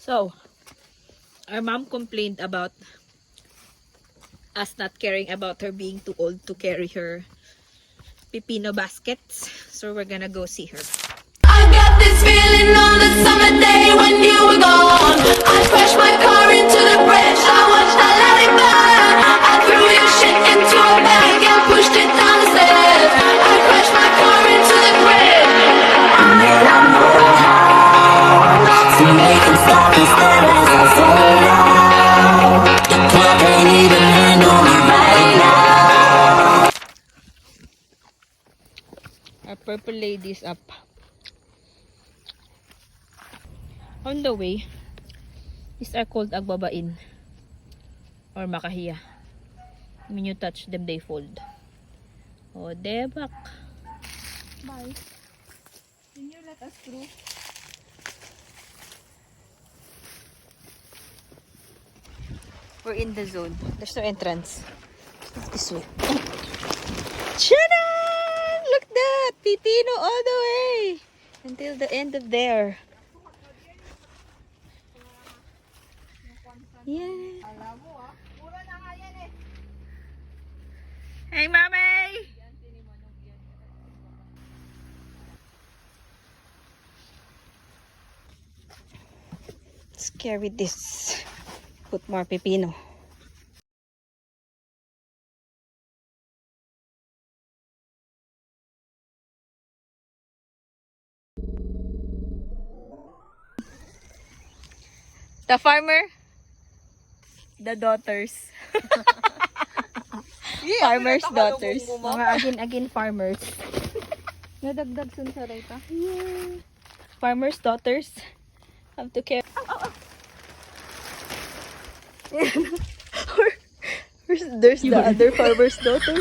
So, our mom complained about us not caring about her being too old to carry her pipino baskets. So we're gonna go see her. I got this feeling on a summer day when you were gone. I crashed my car into the bridge. I watched her let it burn. I threw your shit into a bag and pushed it down the stairs. I crashed my car into the bridge. And I know how to make it stop and stare as I fall down. The club ain't even handle me right now. Our purple lady's up. On the way is our cold agbabain or makahiya. When you touch them, they fold. O, debak. Bye. Can you let us through? We're in the zone. There's no entrance. This way. Charan! Look that! Pipino all the way! Until the end of there. Yeah. Hey, Mami! Let's carry this. Put more pipino. The farmer, the daughters. Farmers' daughters. Mga agin-agin farmers. Nadagdag sun sa reta. Yeah. Farmers' daughters have to care. There's the other farmer's daughter.